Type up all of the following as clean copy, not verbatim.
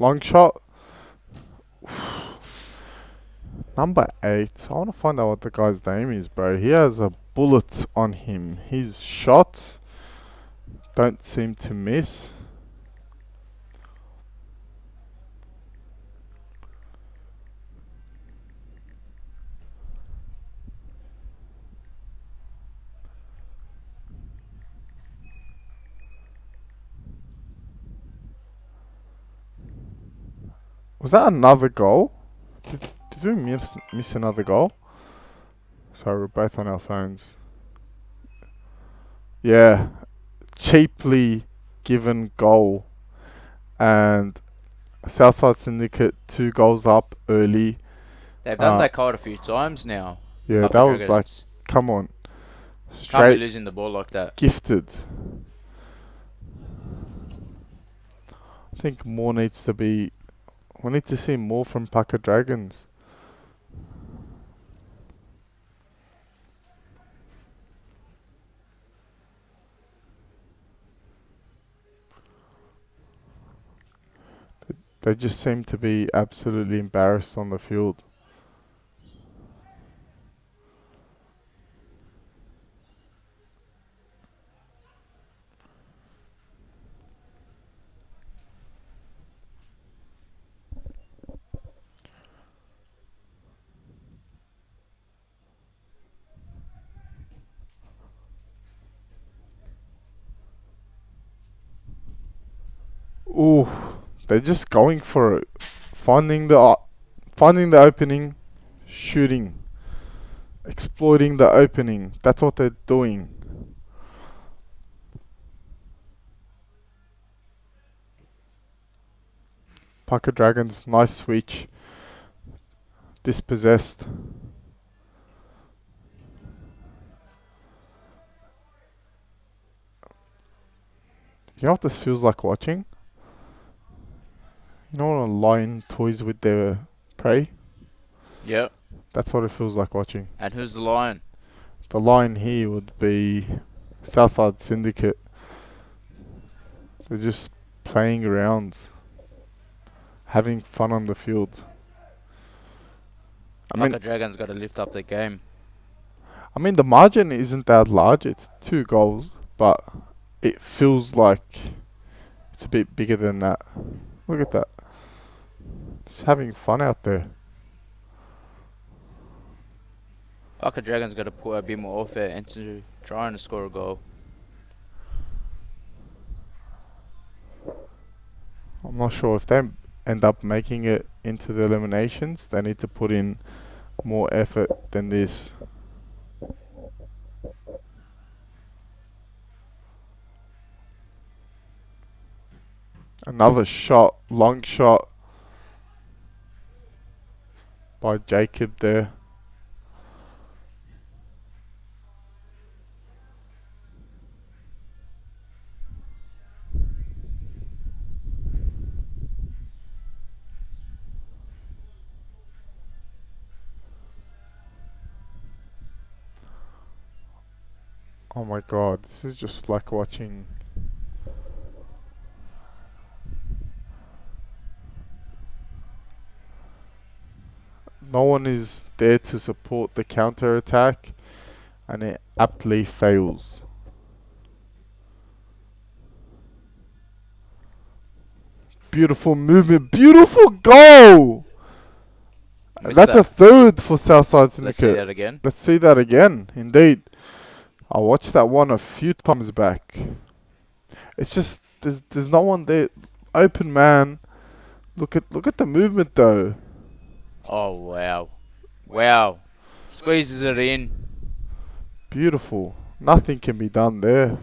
Long shot. Number 8. I want to find out what the guy's name is, bro. He has a bullet on him. His shots don't seem to miss. Was that another goal? Did we miss another goal? Sorry, we're both on our phones. Yeah, cheaply given goal. And Southside Syndicate 2 goals up early. They've done that quite a few times now. Yeah, that Pucka was like, Dragons. come on. Can't be Straight losing the ball like that. gifted. I think more needs to be. We need to see more from Pucka Dragons. They just seem to be absolutely embarrassed on the field. Ooh, they're just going for it, finding the opening, shooting, exploiting the opening. That's what they're doing. Pucka Dragons, nice switch. Dispossessed. You know what this feels like watching? You know when a lion toys with their prey? Yep. That's what it feels like watching. And who's the lion? The lion here would be Southside Syndicate. They're just playing around, having fun on the field. Pucka Dragons got to lift up their game. I mean, the margin isn't that large. It's 2 goals, but it feels like it's a bit bigger than that. Look at that. Just having fun out there. Pucka Dragons got to put a bit more effort into trying to score a goal. I'm not sure if they end up making it into the eliminations. They need to put in more effort than this. Another shot, long shot by Jacob there. Oh my god, this is just like watching. No one is there to support the counter attack, and it aptly fails. Beautiful movement, beautiful goal! That's a third for Southside Let's see Syndicate. that again. Let's see that again, indeed. I watched that one a few times back. It's just there's no one there. Open man. Look at the movement though. Oh, wow. Wow. Squeezes it in. Beautiful. Nothing can be done there.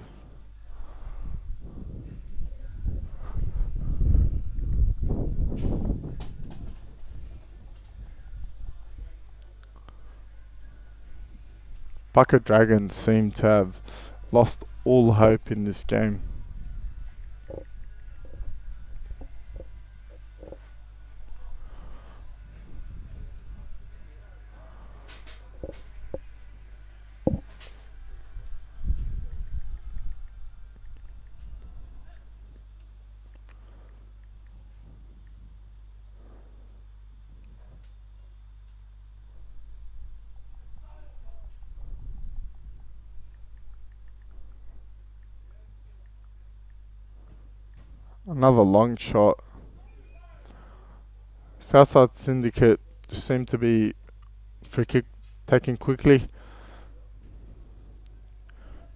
Pucka Dragons seem to have lost all hope in this game. Another long shot. Southside Syndicate seem to be free kick taken quickly.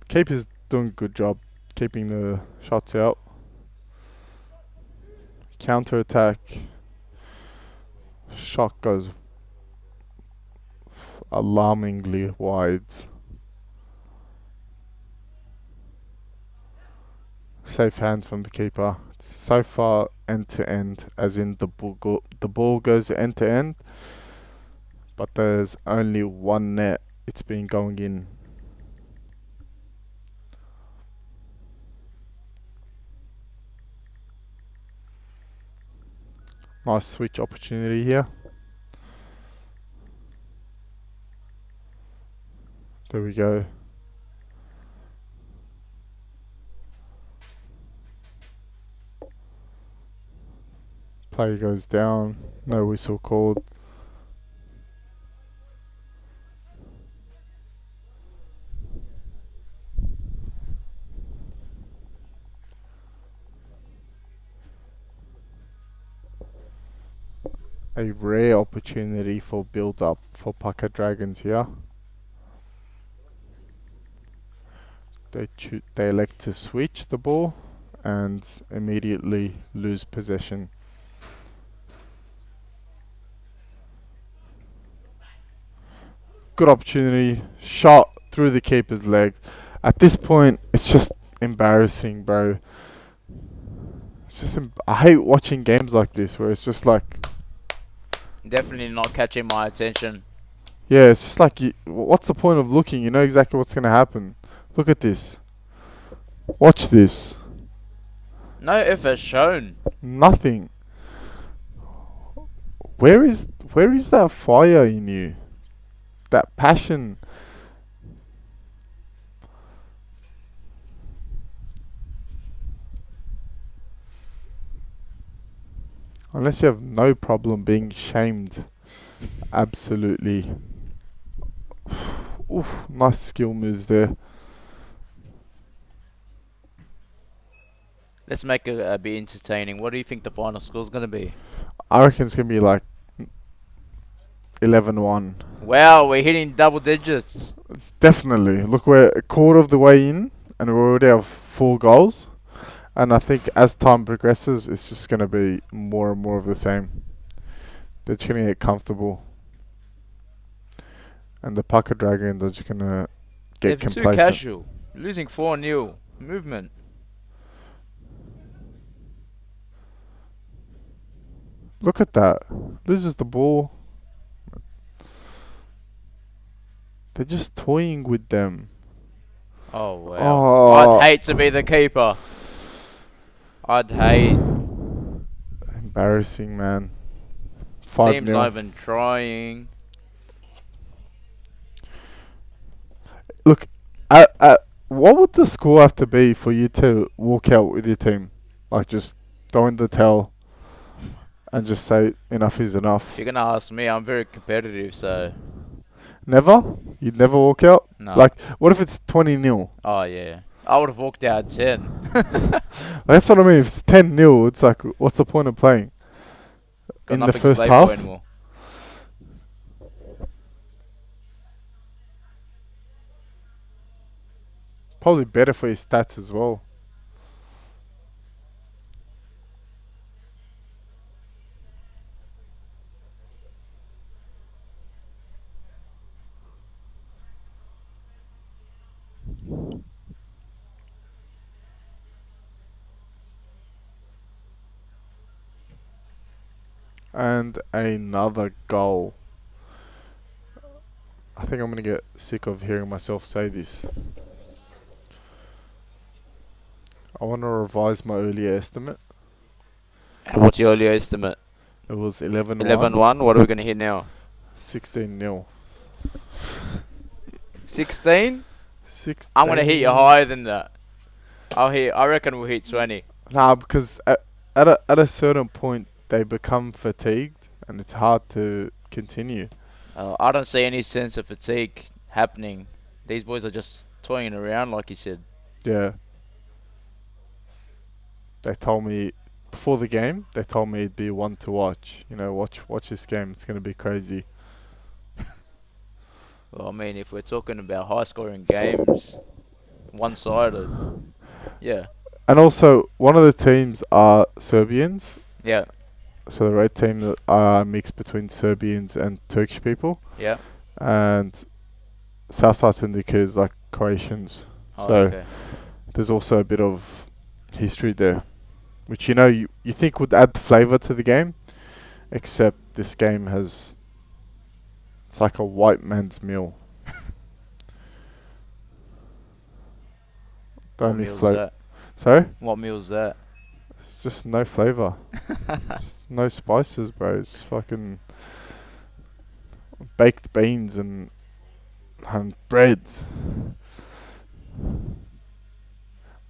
Keeper's doing a good job keeping the shots out. Counter attack. Shot goes alarmingly wide. Safe hand from the keeper. So far end to end, as in the ball goes end to end, but there's only one net. It's been going in. Nice switch opportunity here. There we go. Play goes down. No whistle called. A rare opportunity for build up for Pucka Dragons here. They elect to switch the ball and immediately lose possession. Good opportunity, shot through the keeper's legs. At this point, it's just embarrassing, bro. It's just I hate watching games like this where it's just like, Definitely not catching my attention. yeah, it's just like, what's the point of looking? You know exactly what's going to happen. Look at this. Watch this. No effort shown. Nothing. Where is that fire in you? That passion. Unless you have no problem being shamed. Absolutely. Oof, nice skill moves there. Let's make it be entertaining. What do you think the final score is going to be? I reckon it's going to be like 11-1. Wow, we're hitting double digits. It's definitely. Look, we're a quarter of the way in and we already have 4 goals. And I think as time progresses, it's just going to be more and more of the same. They're just going to get comfortable. And the Pucka Dragons are just going to They're get too complacent. casual. Losing 4-0. Movement. Look at that. Loses the ball. They're just toying with them. Oh, wow. Oh. I'd hate to be the keeper. I'd hate. Embarrassing, man. Team's 5-0. not even trying. Look, what would the score have to be for you to walk out with your team? Like, just throw in the towel and just say enough is enough. If you're going to ask me, I'm very competitive, so. Never? You'd never walk out? No. Like, what if it's 20-0? Oh, yeah. I would have walked out 10. That's what I mean. If it's 10-0, it's like, what's the point of playing? Got In the nothing to first play half? for anymore. Probably better for your stats as well. And another goal. I think I'm going to get sick of hearing myself say this. I want to revise my earlier estimate. And what's your earlier estimate? It was 11-1. 11-1. What are we going to hit now? 16-0. 16? 16. I'm going to hit you higher than that. I reckon we'll hit 20. Nah, because at a certain point they become fatigued and it's hard to continue. I don't see any sense of fatigue happening. These boys are just toying around, like you said. Yeah. They told me before the game, they told me it'd be one to watch. Watch this game. It's gonna be crazy. Well, I mean, if we're talking about high scoring games, one sided. Yeah. And also, one of the teams are Serbians. Yeah. So the red team that are a mix between Serbians and Turkish people, Yeah. and Southside Syndicate is like Croatians. Oh, So okay. there's also a bit of history there, which you think would add flavour to the game, except this game has it's like a white man's meal. The What only meal's flavor. that? Sorry, What meal's that? it's just no flavour, just no spices, bro. It's fucking baked beans and bread,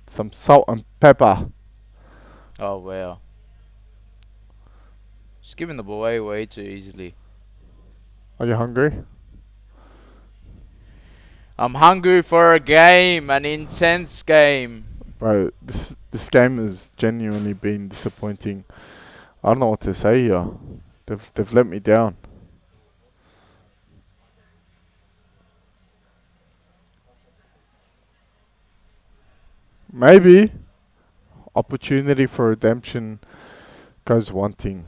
some salt and pepper. Oh, wow. Just giving the away way too easily. Are you hungry? I'm hungry for a game, an intense game. Bro, this game has genuinely been disappointing. I don't know what to say here. They've let me down. Maybe opportunity for redemption goes wanting.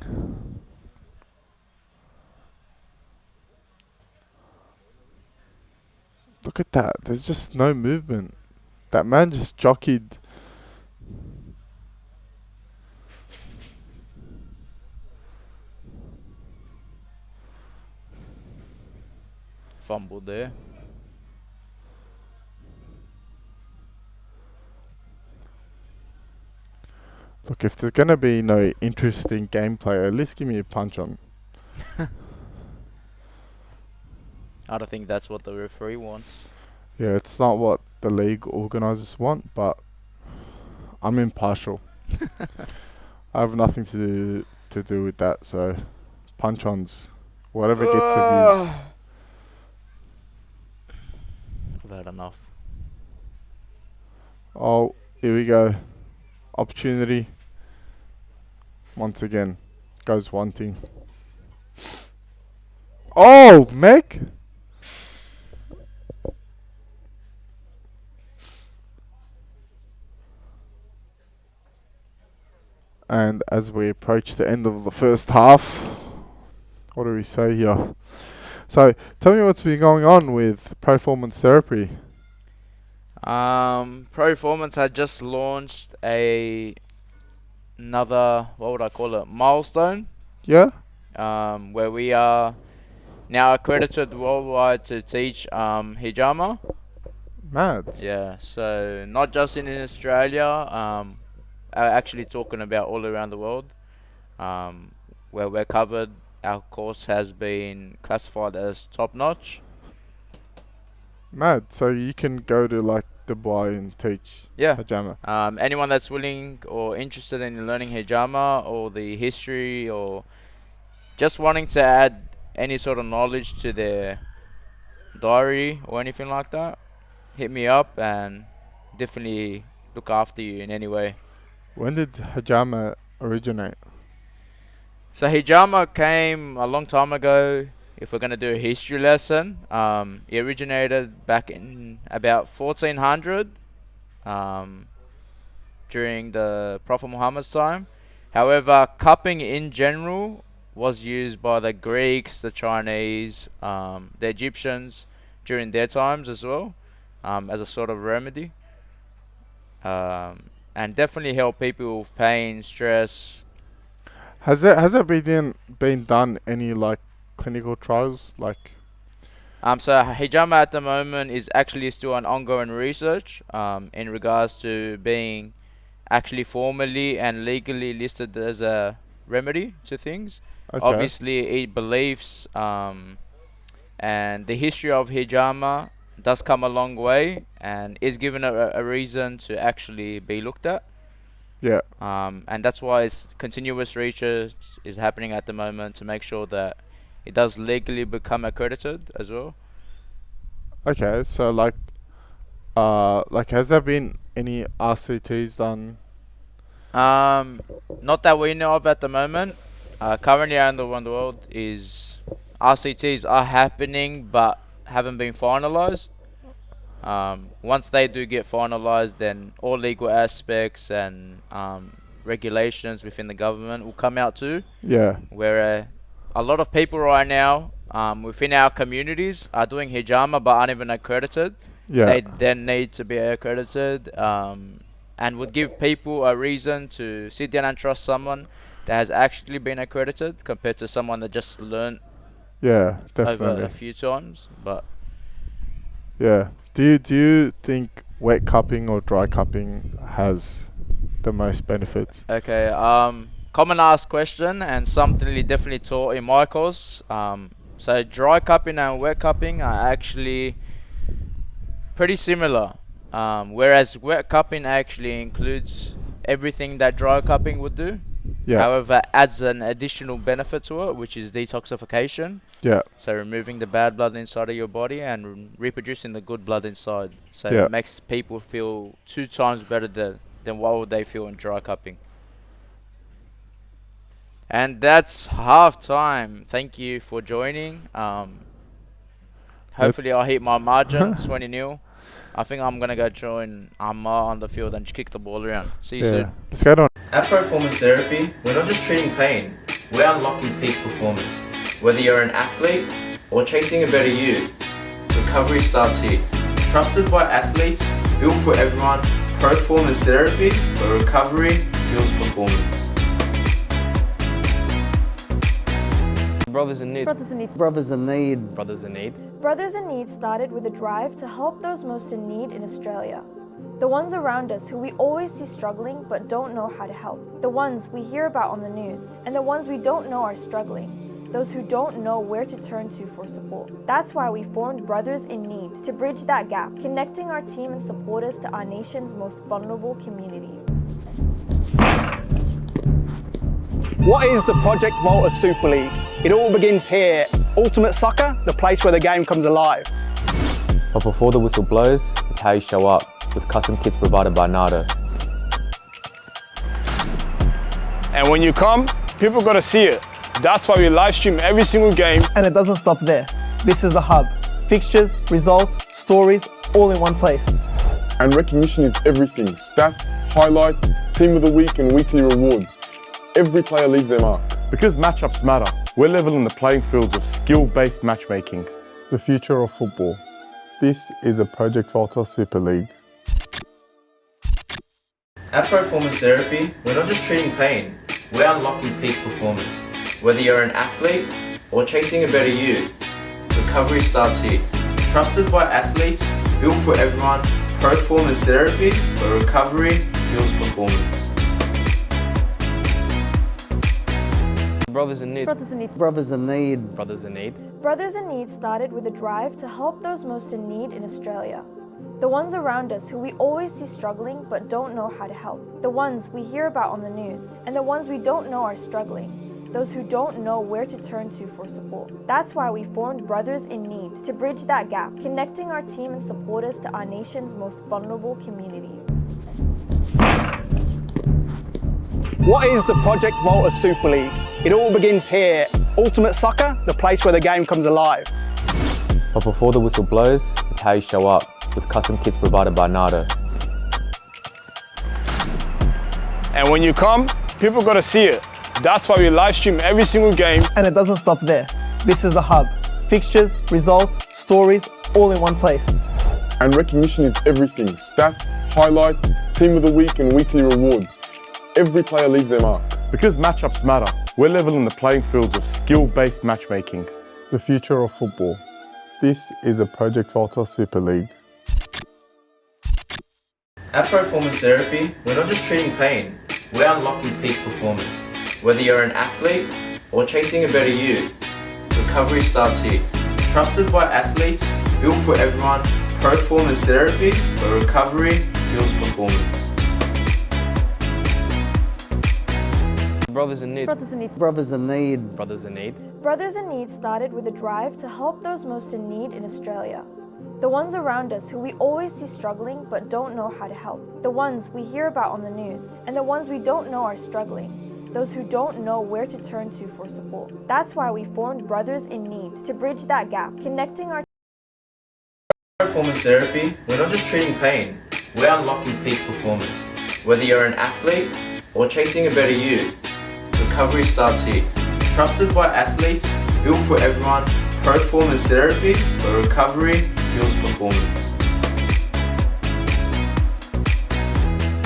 Look at that. There's just no movement. That man just jockeyed. Fumbled there. Look, if there's gonna be no interesting gameplay, at least give me a punch on. I don't think that's what the referee wants. Yeah, it's not what the league organisers want, but I'm impartial. I have nothing to do with that. So, punch ons, whatever gets the views. I've had enough. Oh, here we go. Opportunity once again goes wanting. Oh, Meg. And as we approach the end of the first half, what do we say here? So, tell me what's been going on with performance therapy. Performance had just launched another, what would I call it, milestone. Yeah? Where we are now accredited worldwide to teach hijama. Mad. Yeah, so not just in Australia, actually talking about all around the world, where we're covered. Our course has been classified as top notch. Mad. So you can go to like Dubai and teach Yeah. hijama. Anyone that's willing or interested in learning hijama or the history or just wanting to add any sort of knowledge to their diary or anything like that, hit me up and definitely look after you in any way. When did hijama originate? So hijama came a long time ago. If we're gonna do a history lesson, it originated back in about 1400, um, during the Prophet Muhammad's time. However, cupping in general was used by the Greeks, the Chinese, the Egyptians during their times as well, as a sort of remedy, and definitely help people with pain, stress. Has it been done any like clinical trials like? So hijama at the moment is actually still an ongoing research, in regards to being actually formally and legally listed as a remedy to things. Okay. Obviously, it beliefs, and the history of hijama does come a long way and is given a reason to actually be looked at. Yeah. And that's why it's continuous research is happening at the moment to make sure that it does legally become accredited as well. Okay. So like has there been any RCTs done Not that we know of at the moment. Currently around the world is RCTs are happening but haven't been finalised. Once they do get finalised, then all legal aspects and regulations within the government will come out too. Yeah. Where a lot of people right now within our communities are doing hijama but aren't even accredited. Yeah. They then need to be accredited and would give people a reason to sit down and trust someone that has actually been accredited compared to someone that just learned Yeah, over definitely. a few times. But Yeah. Do you think wet cupping or dry cupping has the most benefits? okay, common asked question and something we definitely taught in my course. So dry cupping and wet cupping are actually pretty similar. Whereas wet cupping actually includes everything that dry cupping would do. Yeah. However, adds an additional benefit to it, which is detoxification. Yeah. So removing the bad blood inside of your body and reproducing the good blood inside. So Yeah. it makes people feel 2 times better than what would they feel in dry cupping. And that's half time. Thank you for joining. Hopefully I'll hit my margin, 20-0. I think I'm going to go join Amma on the field and just kick the ball around. See you Yeah. soon. Let's get on. At Performance Therapy, we're not just treating pain, we're unlocking peak performance. Whether you're an athlete or chasing a better you, recovery starts here. Trusted by athletes, built for everyone, Performance Therapy, where recovery fuels performance. Brothers in need. Brothers in Need. Brothers in need. Brothers in Need. Brothers in Need started with a drive to help those most in need in Australia. The ones around us who we always see struggling but don't know how to help. The ones we hear about on the news, and the ones we don't know are struggling. Those who don't know where to turn to for support. That's why we formed Brothers in Need, to bridge that gap, connecting our team and supporters to our nation's most vulnerable communities. What is the Project Volta Super League? It all begins here. Ultimate Soccer, the place where the game comes alive. But before the whistle blows, it's how you show up, with custom kits provided by Nardo. And when you come, people gotta see it. That's why we live stream every single game. And it doesn't stop there. This is the hub. Fixtures, results, stories, all in one place. And recognition is everything. Stats, highlights, team of the week and weekly rewards. Every player leaves their mark. Because matchups matter, we're leveling the playing fields of skill-based matchmaking. The future of football. This is a Project Volta Super League. At Performance Therapy, we're not just treating pain, we're unlocking peak performance. Whether you're an athlete or chasing a better you, recovery starts here. Trusted by athletes, built for everyone, Performance Therapy, where recovery fuels performance. Brothers in need. Brothers in Need. Brothers in need. Brothers in Need. Brothers in Need started with a drive to help those most in need in Australia. The ones around us who we always see struggling but don't know how to help. The ones we hear about on the news, and the ones we don't know are struggling. Those who don't know where to turn to for support. That's why we formed Brothers in Need, to bridge that gap, connecting our team and supporters to our nation's most vulnerable communities. What is the Project Volta Super League? It all begins here. Ultimate Soccer, the place where the game comes alive. But before the whistle blows, it's how you show up, with custom kits provided by Nardo. And when you come, people gotta see it. That's why we live stream every single game. And it doesn't stop there. This is the hub. Fixtures, results, stories, all in one place. And recognition is everything. Stats, highlights, team of the week and weekly rewards. Every player leaves their mark. Because matchups matter, we're leveling the playing fields of skill-based matchmaking. The future of football. This is a Project Volta Super League. At Performance Therapy, we're not just treating pain, we're unlocking peak performance. Whether you're an athlete or chasing a better you, recovery starts here. Trusted by athletes, built for everyone, Performance Therapy, where recovery fuels performance. Brothers in need. Brothers in Need. Brothers in need. Brothers in Need. Brothers in Need started with a drive to help those most in need in Australia. The ones around us who we always see struggling but don't know how to help. The ones we hear about on the news, and the ones we don't know are struggling. Those who don't know where to turn to for support. That's why we formed Brothers in Need, to bridge that gap, connecting our Performance therapy, we're not just treating pain, we're unlocking peak performance. Whether you're an athlete or chasing a better you, recovery starts here. Trusted by athletes, built for everyone, Performance therapy, where recovery fuels performance.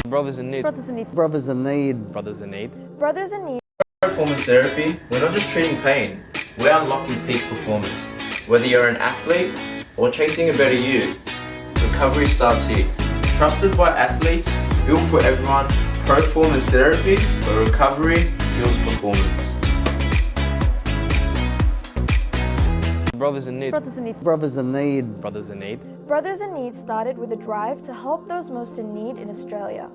Brothers in need. Brothers in Need. Brothers in need. Brothers in need. Brothers in Need. Performance therapy, we're not just treating pain, we're unlocking peak performance. Whether you're an athlete or chasing a better you, recovery starts here. Trusted by athletes, built for everyone, Performance therapy, where recovery fuels performance. Brothers in need. Brothers in Need. Brothers in need. Brothers in need. Brothers in Need started with a drive to help those most in need in Australia.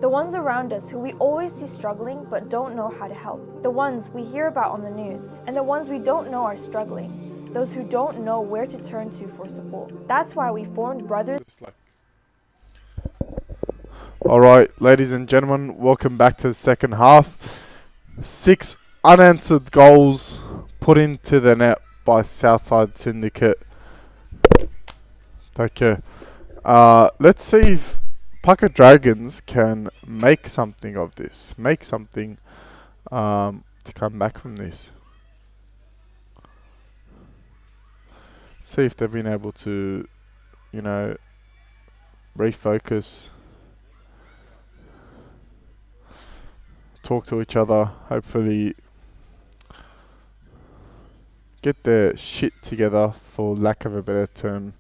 The ones around us who we always see struggling but don't know how to help. The ones we hear about on the news, and the ones we don't know are struggling. Those who don't know where to turn to for support. That's why we formed Brothers. Alright, ladies and gentlemen, welcome back to the second half. 6 unanswered goals put into the net by Southside Syndicate. Okay. Let's see if Pucka Dragons can make something of this. Make something to come back from this. See if they've been able to, you know, refocus. Talk to each other. Hopefully get their shit together, for lack of a better term.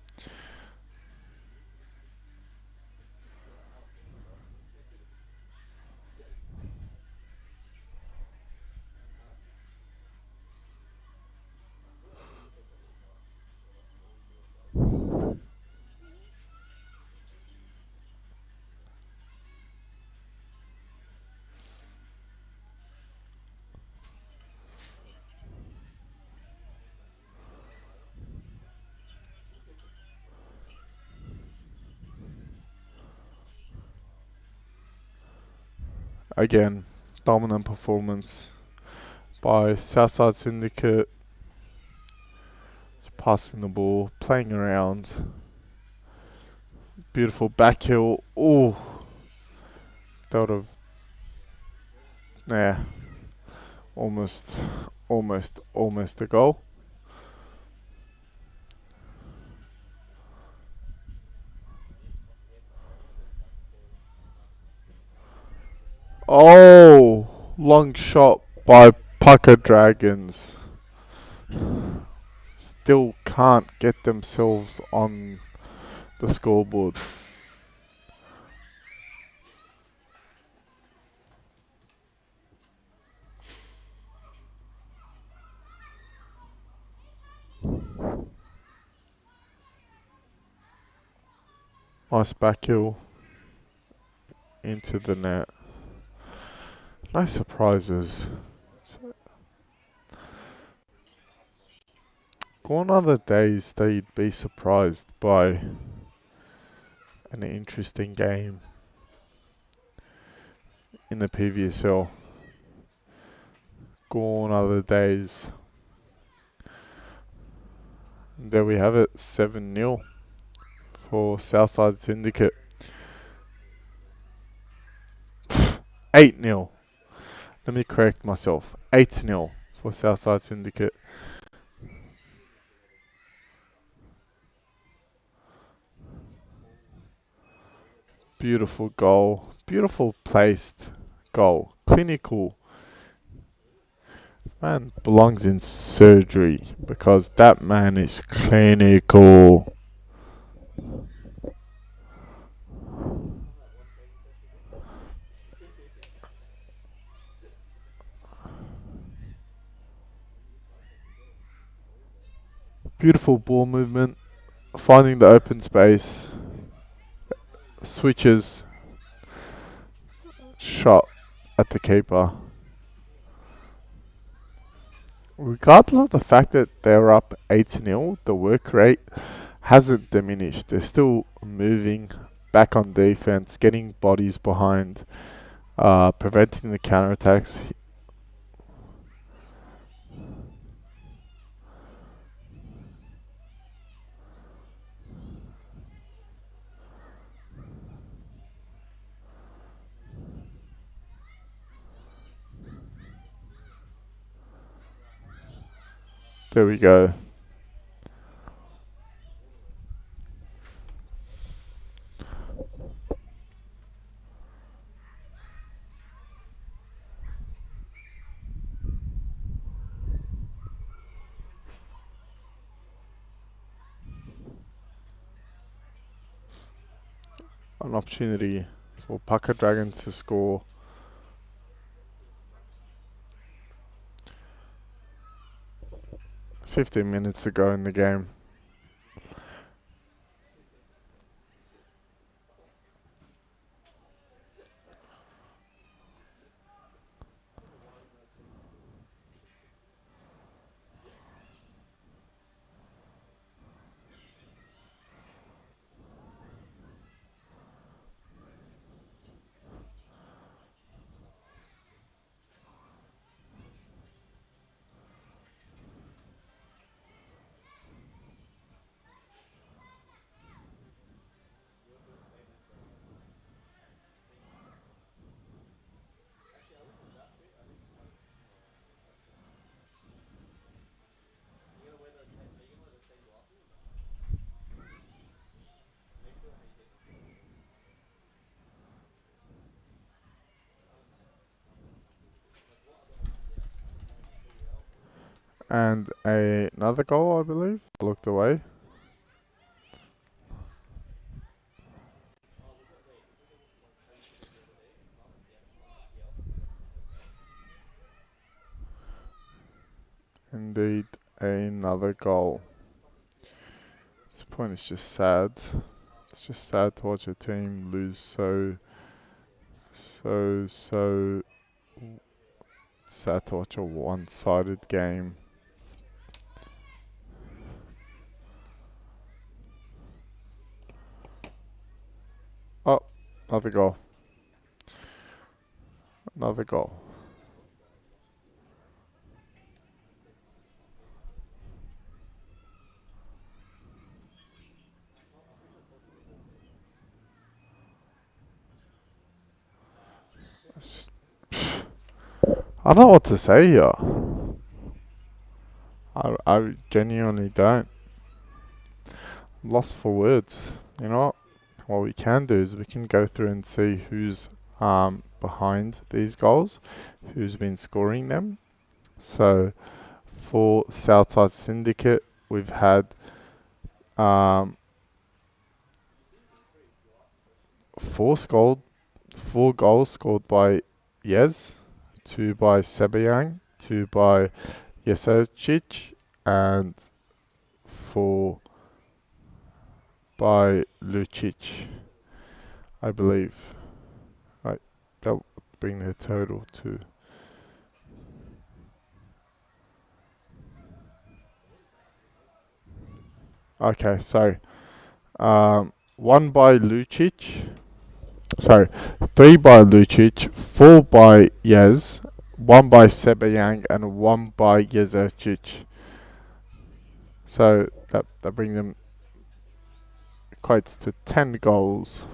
Again, dominant performance by Southside Syndicate. Passing the ball, playing around. Beautiful back heel. Ooh. That would have... Nah. Almost a goal. Oh, long shot by Pucka Dragons. Still can't get themselves on the scoreboard. Nice back heel into the net. No surprises. Gone are the days that you'd be surprised by an interesting game in the PVSL. Gone are the days. And there we have it, 7-0 for Southside Syndicate. 8-0. Let me correct myself. 8-0 for Southside Syndicate. Beautiful goal. Beautiful placed goal. Clinical. Man belongs in surgery because that man is clinical. Beautiful ball movement, finding the open space, switches, shot at the keeper. Regardless of the fact that they're up 8-0, the work rate hasn't diminished. They're still moving back on defense, getting bodies behind, preventing the counterattacks. There we go. An opportunity for Pucka Dragons to score. "15 minutes to go in the game." And another goal, I believe. Looked away. Indeed, another goal. This point is just sad. It's just sad to watch a team lose so sad to watch a one-sided game. Oh, another goal. Another goal. I don't know what to say here. I genuinely don't. I'm lost for words. You know what we can do is we can go through and see who's behind these goals, who's been scoring them. So for Southside Syndicate, we've had four goals scored by Yez, two by Sebayang, two by Yesocic, and four by Lucic, I believe. Right, that would bring the total to. Okay, sorry. One by Lucic. Sorry, three by Lucic, four by Yez, one by Sebayang, and one by Yezocic. So that brings them equates to 10 goals.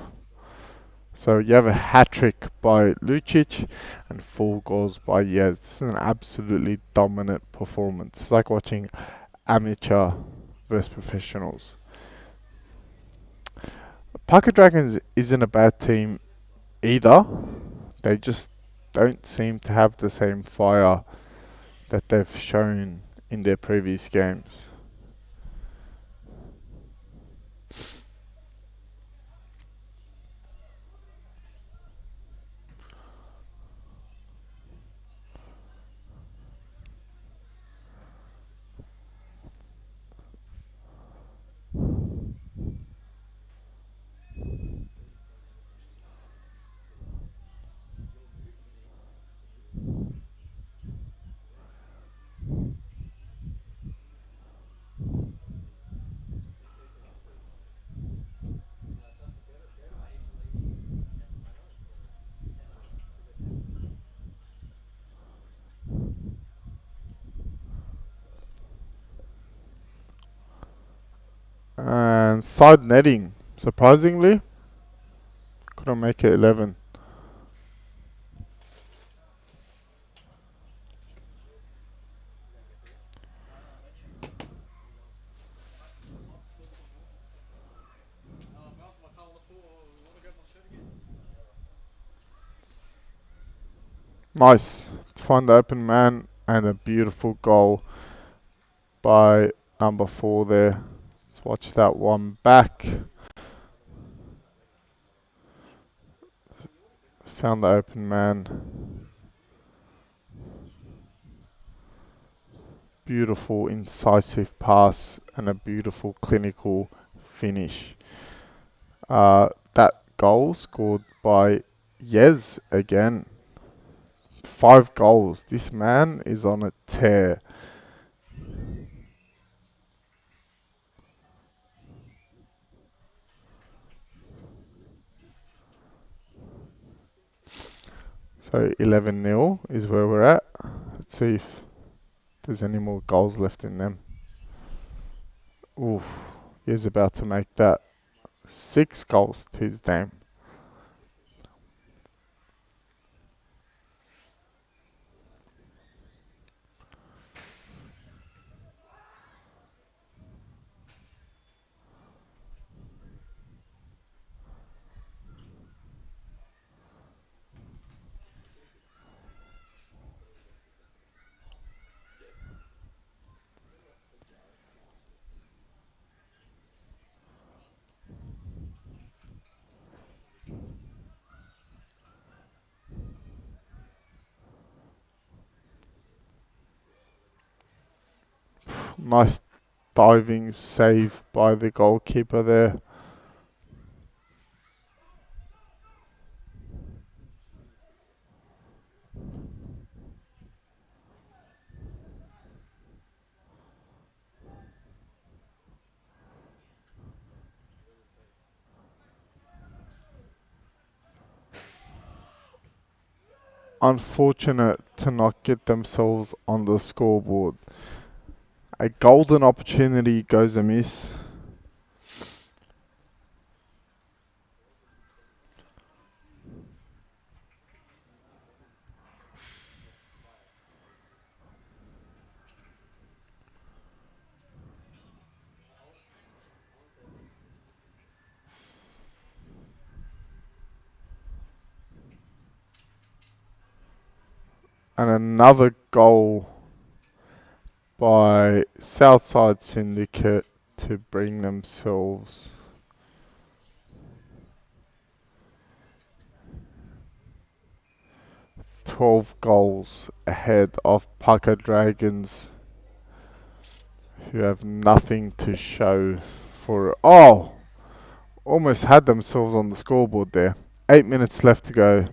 So you have a hat-trick by Lucic and 4 goals by Yez. This is an absolutely dominant performance. It's like watching amateur versus professionals. Pucka Dragons isn't a bad team either. They just don't seem to have the same fire that they've shown in their previous games. And side netting, surprisingly, couldn't make it 11. Nice to find the open man and a beautiful goal by number 4 there. Let's watch that one back. Found the open man. Beautiful incisive pass and a beautiful clinical finish. That goal scored by Yez again. 5 goals. This man is on a tear. So 11-0 is where we're at. Let's see if there's any more goals left in them. Ooh, he's about to make that 6 goals to his name. Nice diving save by the goalkeeper there. Unfortunate to not get themselves on the scoreboard. A golden opportunity goes amiss. And another goal by Southside Syndicate to bring themselves 12 goals ahead of Pucka Dragons, who have nothing to show for it. Oh! Almost had themselves on the scoreboard there. 8 minutes left to go.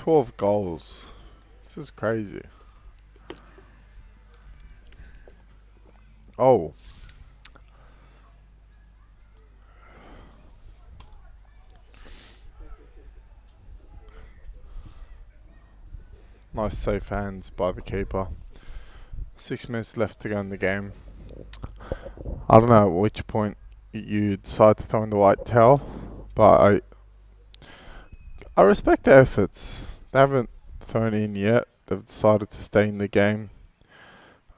$12 goals. This is crazy. Oh. Nice safe hands by the keeper. 6 minutes left to go in the game. I don't know at which point you decide to throw in the white towel, but I respect their efforts. They haven't thrown in yet. They've decided to stay in the game,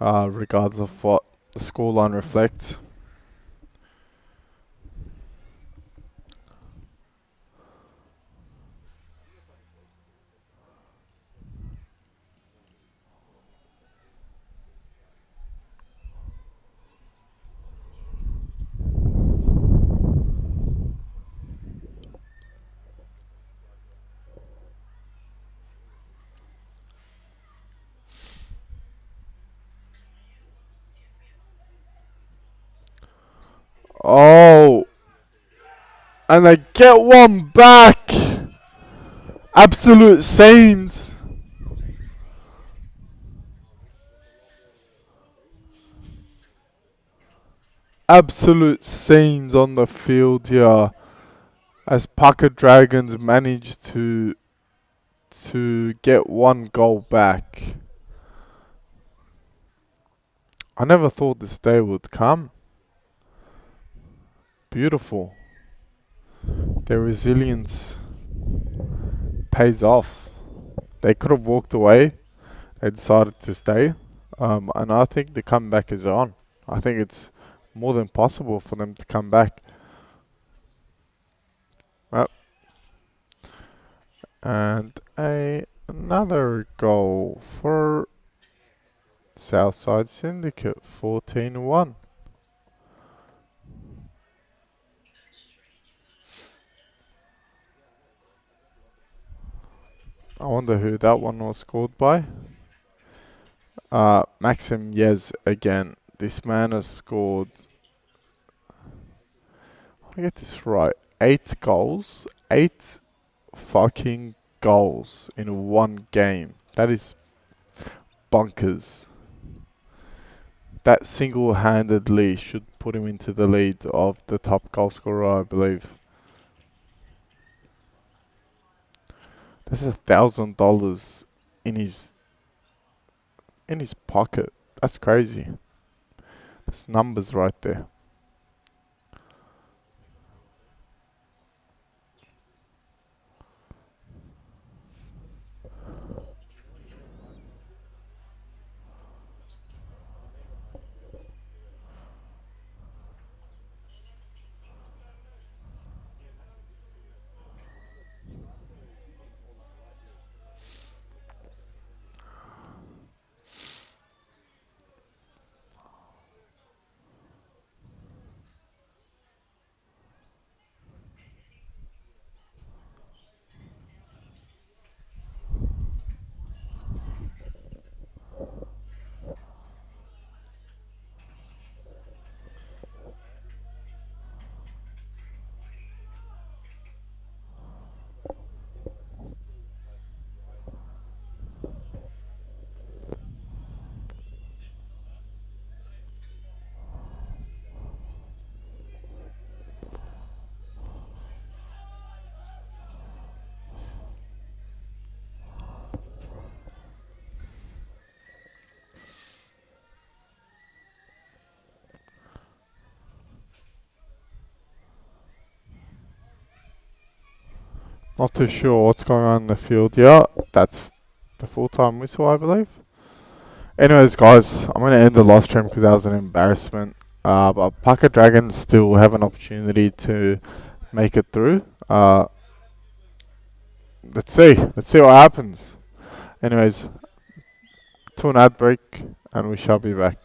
regardless of what the scoreline reflects. Oh, and they get one back. Absolute saints. Absolute scenes on the field here as Pucka Dragons managed to get one goal back. I never thought this day would come. Beautiful. Their resilience pays off. They could have walked away. They decided to stay. And I think the comeback is on. I think it's more than possible for them to come back. Well, and another goal for Southside Syndicate, 14-1. I wonder who that one was scored by. Maxim Yez again. This man has scored, I get this right, 8 goals. 8 fucking goals in one game. That is bonkers. That single-handedly should put him into the lead of the top goal scorer, I believe. This is $1,000 in his pocket. That's crazy. That's numbers right there. Not too sure what's going on in the field. Yeah, that's the full-time whistle, I believe. Anyways, guys, I'm going to end the live stream because that was an embarrassment. But Pucka Dragons still have an opportunity to make it through. Let's see. Let's see what happens. Anyways, to an ad break, and we shall be back.